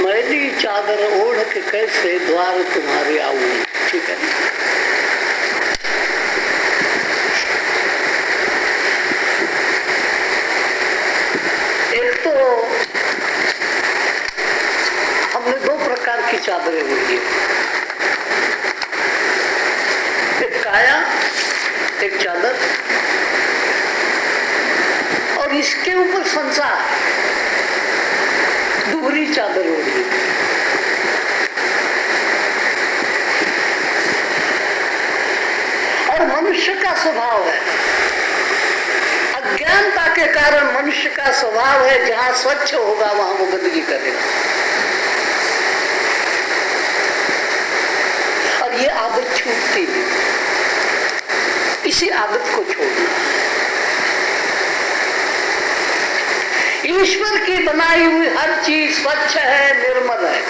मैली चादर ओढ़ के कैसे द्वार तुम्हारे आऊं। ठीक है, एक तो हमने दो प्रकार की चादरें ओढ़ी है, एक काया, एक चादर, और इसके ऊपर संसार, दूसरी चादर ओढ़ी है। और मनुष्य का स्वभाव है, अज्ञानता के कारण मनुष्य का स्वभाव है जहां स्वच्छ होगा वहां वो गंदगी करेगा, और ये आदत छूटती नहीं। इसी आदत को छोड़ना। ईश्वर की बनाई हुई हर चीज स्वच्छ है, निर्मल है।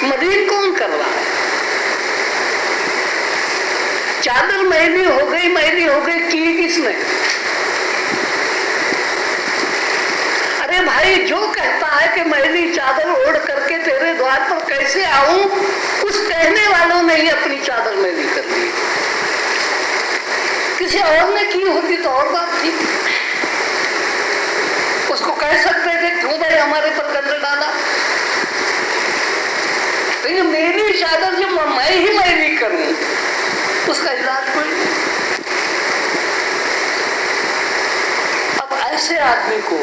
मलिन कौन कर रहा है? चादर मैली हो गई की किसने? अरे भाई, जो कहता है कि मैली चादर ओढ़ करके तेरे द्वार पर कैसे आऊं, उस कहने वालों ने ही अपनी चादर मैली कर ली। किसी और ने की होती तो और बात थी, उसको कह सकते थे क्यों भाई हमारे पर गंद डाला। तो ये मेरी चादर जब मैं ही मैली करूं, उसका इलाज कोई नहीं। अब ऐसे आदमी को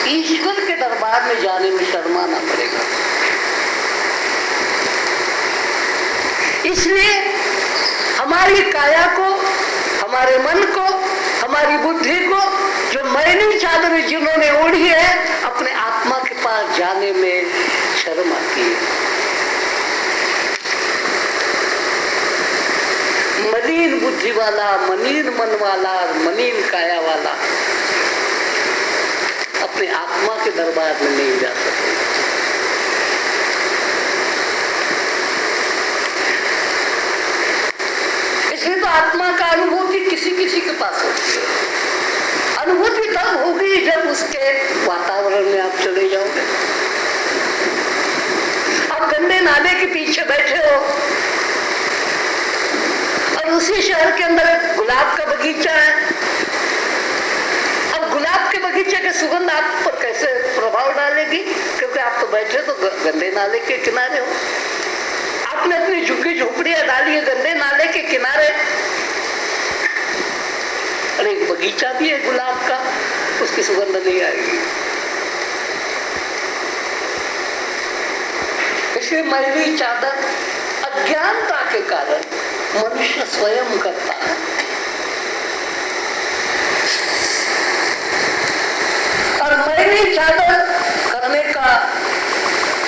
ईश्वर के दरबार में जाने में शर्माना पड़ेगा। इसलिए हमारी काया को, हमारे मन को, हमारी बुद्धि को जो मैली चादर जिन्होंने ओढ़ी है, अपने आत्मा के पास जाने में शर्म आती है। मलिन बुद्धि वाला, मलिन मन वाला, मलिन काया वाला अपने आत्मा के दरबार में नहीं जा सकते। इसलिए तो आत्मा का अनुभूति किसी किसी के पास होती है। अनुभूति तब होगी जब उसके वातावरण में आप चले जाओगे। आप गंदे नाले के पीछे बैठे हो और उसी शहर के अंदर एक गुलाब का बगीचा है। अब गुलाब के बगीचे की सुगंध आप पर कैसे प्रभाव डालेगी? क्योंकि आप तो बैठे तो गंदे नाले के किनारे हो। आपने अपनी झुग्गी झोपड़ियां डाली है गंदे नाले के किनारे, और एक बगीचा भी है गुलाब का, उसकी सुगंध नहीं आएगी। इसलिए मैली चादर अज्ञानता के कारण मनुष्य स्वयं करता है। और मैली चादर करने का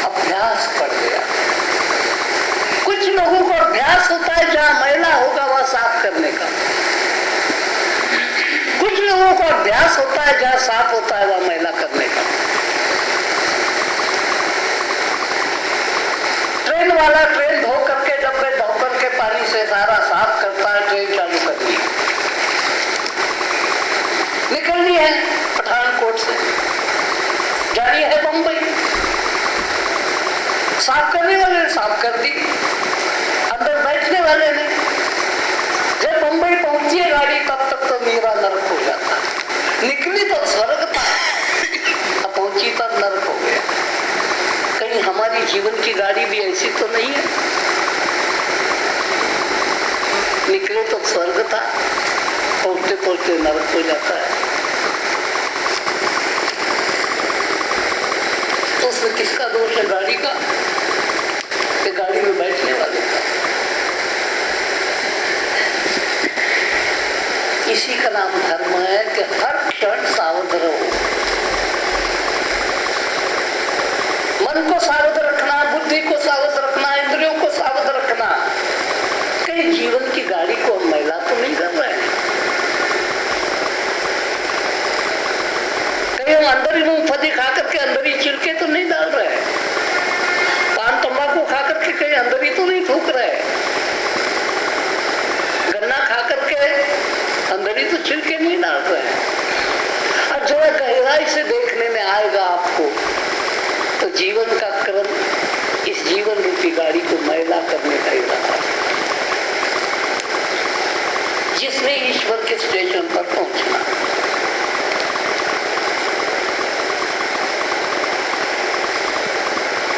अभ्यास पड़ गया। कुछ लोगों को अभ्यास होता है जहां मैला होगा वह साफ करने का, कुछ लोगों को अभ्यास होता है जहां साफ होता है वह मैला करने का। ट्रेन वाला ट्रेन धो करके, डब्बे धो करके पानी से सारा साफ करता है, ट्रेन चालू कर दी, निकलनी है पठानकोट से, जानी है बंबई, साफ करने वाले ने साफ कर दी, अंदर बैठने वाले ने। जब बंबई पहुंची है गाड़ी तब तक तो मेरा नरक हो जाता। निकली तो स्वर्ग था, अब पहुंची तब नरक हो गया। कहीं हमारी जीवन की गाड़ी भी ऐसी तो नहीं है? निकले तो स्वर्ग था, पहुंचते पहुंचते नरक हो जाता है। तो उसमें किसका दोष है? गाड़ी का कि गाड़ी में बैठने वाले का? इसी का नाम धर्म है कि हर क्षण सावध रहो। मन को सावध रखना, बुद्धि को सावध रखना, इंद्रियों को सावध रखना। कहीं जीवन की गाड़ी को हम मैला तो नहीं कर रहे हैं? कहीं हम अंदर ही मूंगफली खा करके अंदर ही छिलके तो नहीं डाल रहे हैं? पान तंबाकू खा करके कहीं अंदर ही तो नहीं थूक रहे? गन्ना खा करके अंदर ही तो छिलके नहीं डाल रहे हैं? और जो गहराई से देखने में आएगा आपको, तो जीवन का क्रम इस जीवन रूपी गाड़ी को मैला करने का इरादा है, जिसने ईश्वर के स्टेशन पर पहुंचना।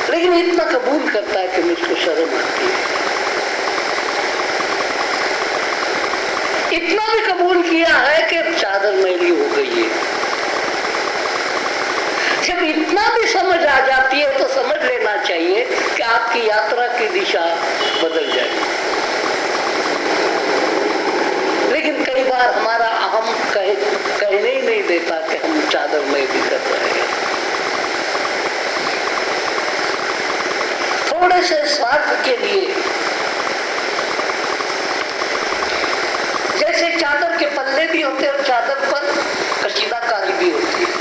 लेकिन इतना कबूल करता है कि मुझको शर्म आती है। इतना भी कबूल किया है कि चादर मैली हो गई है। जब इतना भी समझ आ जाती है तो समझ लेना चाहिए कि आपकी यात्रा की दिशा बदल जाएगी। लेकिन कई बार हमारा अहम कहने ही नहीं देता कि हम चादर मैली कर रहे हैं। थोड़े से स्वार्थ के लिए, जैसे चादर के पल्ले भी होते हैं और चादर पर कशीदाकारी भी होती है,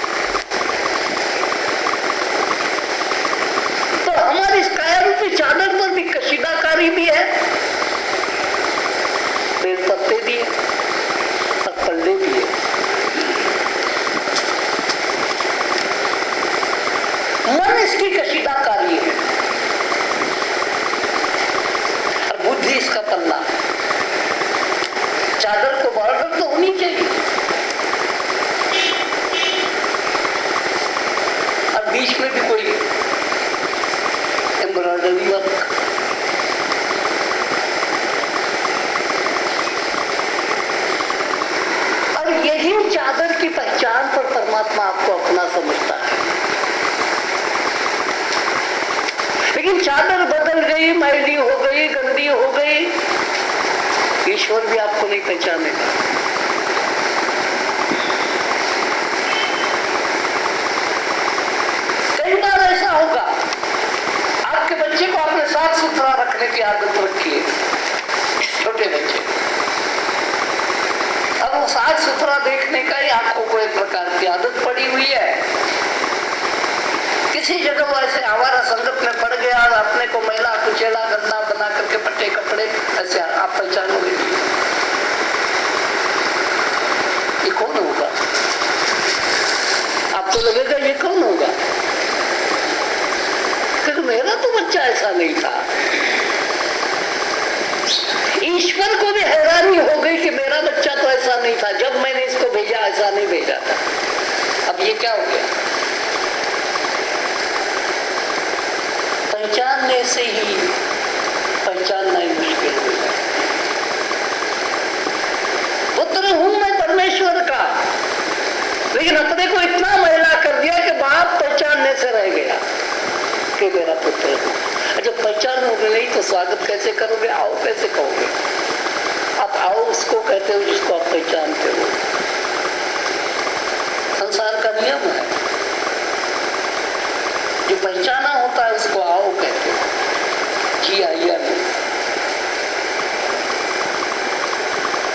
तो हमारी इस काया रूपी चादर पर भी कशीदाकारी भी है, बेल पत्ते भी है और पल्ले भी है। मन इसकी कशीदाकारी है और बुद्धि इसका पल्ला। चादर को बॉर्डर तो होनी चाहिए और बीच में भी कोई एम्ब्रॉयडरी वर्क। और यही चादर की पहचान पर परमात्मा आपको अपना समझता है। लेकिन चादर बदल गई, मैली हो गई, गंदी हो गई, ईश्वर भी आपको नहीं पहचानेगा। कई बार ऐसा होगा, आपके बच्चे को आपने साफ सुथरा रखने की आदत रखी है, छोटे बच्चे, अब वो साफ सुथरा देखने का ही आपको कोई प्रकार की आदत पड़ी हुई है। किसी जगह वो ऐसे आवारा संगत में पड़ गया और अपने को मैला कुचेला गंदा बना करके पट्टे कपड़े ऐसे आप पहचानोगे, ये कौन होगा? आपको लगेगा ये कौन होगा? क्योंकि मेरा तो बच्चा ऐसा नहीं था। ईश्वर को भी हैरानी हो गई कि मेरा बच्चा तो ऐसा नहीं था, जब मैंने इसको भेजा ऐसा नहीं भेजा था, अब ये क्या हो गया? पहचानने से ही पहचानना ही मुश्किल हो जाए। पुत्र हूं मैं परमेश्वर का, लेकिन अपने को इतना मैला कर दिया कि बाप पहचानने से रह गया कि मेरा पुत्र हूं। जब पहचानोगे नहीं तो स्वागत कैसे करोगे? आओ कैसे कहोगे? आप आओ उसको कहते हो जिसको आप पहचानते हो। संसार का नियम है, जो पहचाना होता है उसको आओ कहते हो, जी आइया नहीं।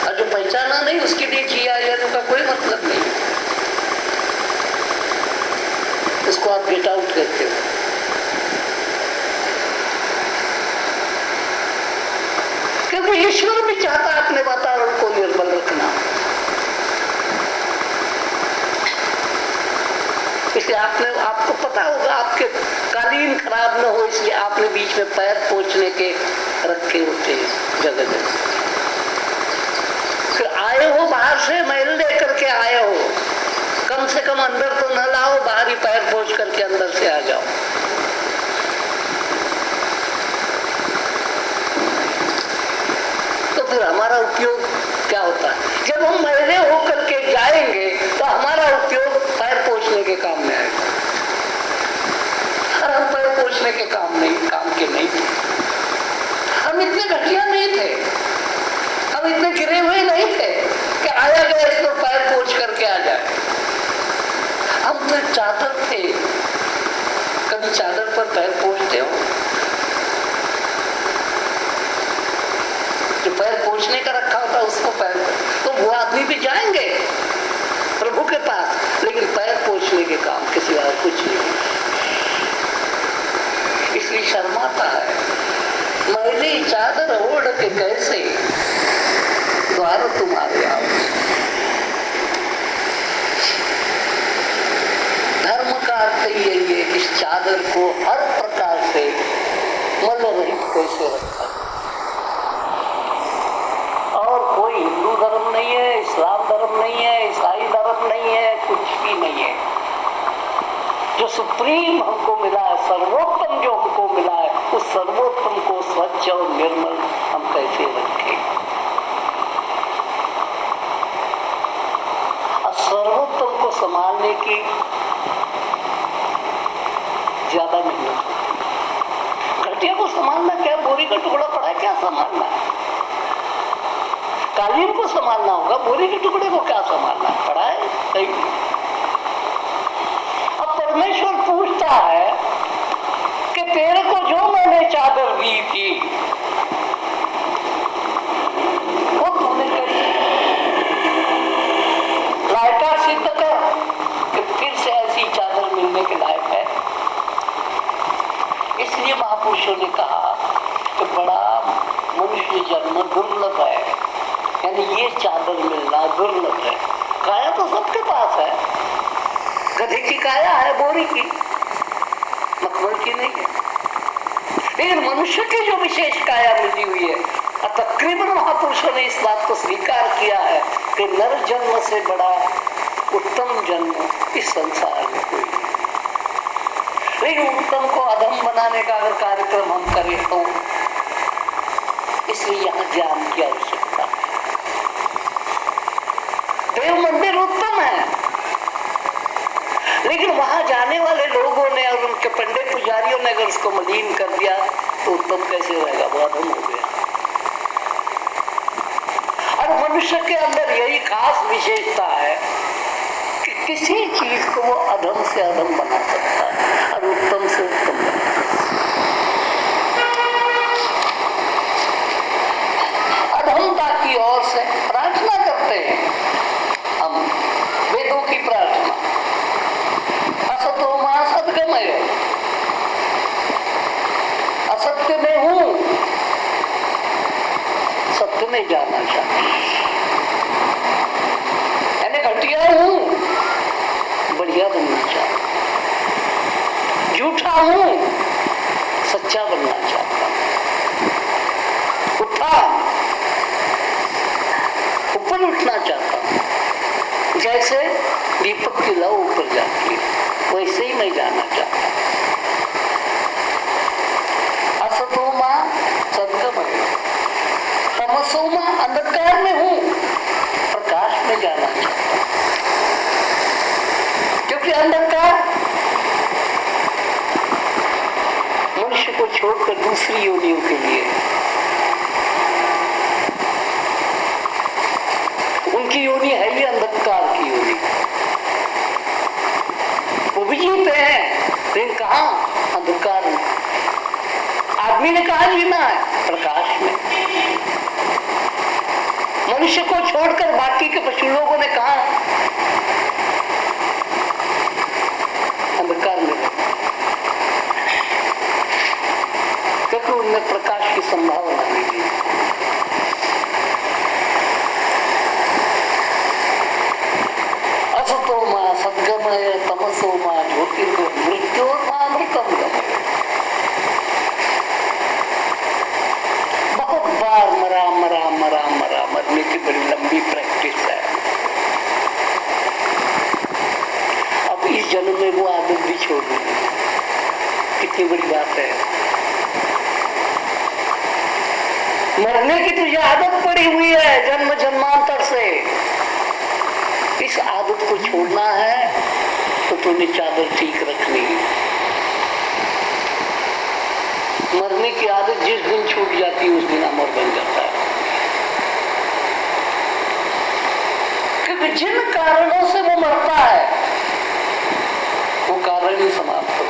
और जो पहचाना नहीं उसके लिए जी आइया का कोई मतलब नहीं, उसको आप गेट आउट कहते हो। क्योंकि ईश्वर भी चाहता है अपने वातावरण को निर्मल रखना, इसलिए आपको पता होगा आपके कालीन खराब न हो, इसलिए आपने बीच में पैर पोंछने के रखे होते हैं जगह जगह। फिर आए हो बाहर से मैल लेकर के आए हो, कम से कम अंदर तो न लाओ, बाहर ही पैर पोंछ करके अंदर से आ जाओ। तो फिर हमारा उपयोग क्या होता है? जब हम मैले होकर के जाएंगे तो हमारा उपयोग पैर पोंछने के काम में आएगा, और हम पैर पोंछने के काम के नहीं थे। हम इतने घटिया नहीं थे, हम इतने गिरे हुए नहीं थे कि आया गया इसको पैर पोंछ करके आ जाए। हम तो चादर थे। कभी चादर पर पैर पोंछते हो? जो पैर पोंछने का रखा होता है उसको पैर, तो वो आदमी भी जाएंगे प्रभु के पास, लेकिन पैर पोंछने के काम के सिवा कुछ नहीं। इसलिए शर्माता है, मैली चादर ओढ़ के कैसे द्वार तुम्हारे आओ। यही है कि इस चादर को हर प्रकार से मल रहित कैसे रखा। और कोई हिंदू धर्म नहीं है, इस्लाम धर्म नहीं है, ईसाई धर्म नहीं है, कुछ भी नहीं है। जो सुप्रीम हमको मिला है, सर्वोत्तम जो हमको मिला है, उस सर्वोत्तम को स्वच्छ और निर्मल हम कैसे रखें। सर्वोत्तम को संभालने की ज्यादा मेहनत होती। घटिया को संभालना क्या, बोरी का टुकड़ा पड़ा है, क्या संभालना है। कालीन को संभालना होगा, बोरी के टुकड़े को क्या संभालना पड़ा है, सही। अब परमेश्वर पूछता है कि तेरे को जो मैंने चादर दी थी वो तूने कैसे लायका सिद्ध कर कि फिर से ऐसी चादर मिलने के लायक है। इसलिए महापुरुषों ने कहा कि बड़ा मनुष्य जन्म दुर्लभ है, यानी ये चादर मिलना दुर्लभ है। काया तो सबके पास है, गधे की काया है, बोरी की, मखमल की नहीं है। लेकिन मनुष्य की जो विशेष काया मिली हुई है, तकरीबन महापुरुषों ने इस बात को स्वीकार किया है कि नर जन्म से बड़ा उत्तम जन्म इस संसार में कोई नहीं। लेकिन उत्तम को अधम बनाने का अगर कार्यक्रम हम करें तो इसलिए यहाँ ज्ञान की आवश्यकता है। देव मंदिर उत्तम है, लेकिन वहां जाने वाले लोगों ने और उनके पंडित पुजारियों ने अगर उसको मलिन कर दिया तो उत्तम कैसे रहेगा, वो अधम हो गया। और मनुष्य के अंदर यही खास विशेषता है कि किसी चीज को वो अधम से अधम बना सकता है और उत्तम से उत्तम बना सकता है। अधमता की ओर से प्रार्थना करते हैं हम, वेदों की प्रार्थना, असतो मां सद्गमय, असत्य में हूं, सत्य में जाना चाहता, यानी घटिया हूं, बढ़िया बनना चाहता, झूठा हूं, सच्चा बनना चाहता, उठा ऊपर उठना चाहता, जैसे दीपक की लौ ऊपर जाती है वैसे ही मैं जाना चाहता। असतो मां सद्गमय, तमसो मां अंधकार में हूं, प्रकाश में जाना चाहता। क्योंकि अंधकार मनुष्य को छोड़कर दूसरी योनियों के लिए, उनकी योनि है ही अंधकार की योनि। वो भी जीते हैं, लेकिन कहां, अंधकार में। आदमी ने कहा जीना है, प्रकाश में। मनुष्य को छोड़कर बाकी के पशु लोगों ने कहा अंधकार में, क्योंकि उनमें प्रकाश की संभावना नहीं है। असतो मां सद्गमय, तमसो मां ज्योतिर्गमय, मृत्योर्मामृतम गमय। बहुत बार मरा मरा मरा मरा, मरने की बड़ी लंबी प्रैक्टिस है। अब इस जन्म में वो आदत भी छोड़ दी, कितनी बड़ी बात है। मरने की तुझे आदत पड़ी हुई है जन्म जन्मांतर से, इस आदत को छोड़ना है तो तूने चादर ठीक रखनी है। मरने की आदत जिस दिन छूट जाती है उस दिन अमर बन जाता है। क्योंकि जिन कारणों से वो मरता है वो कारण ही समाप्त हो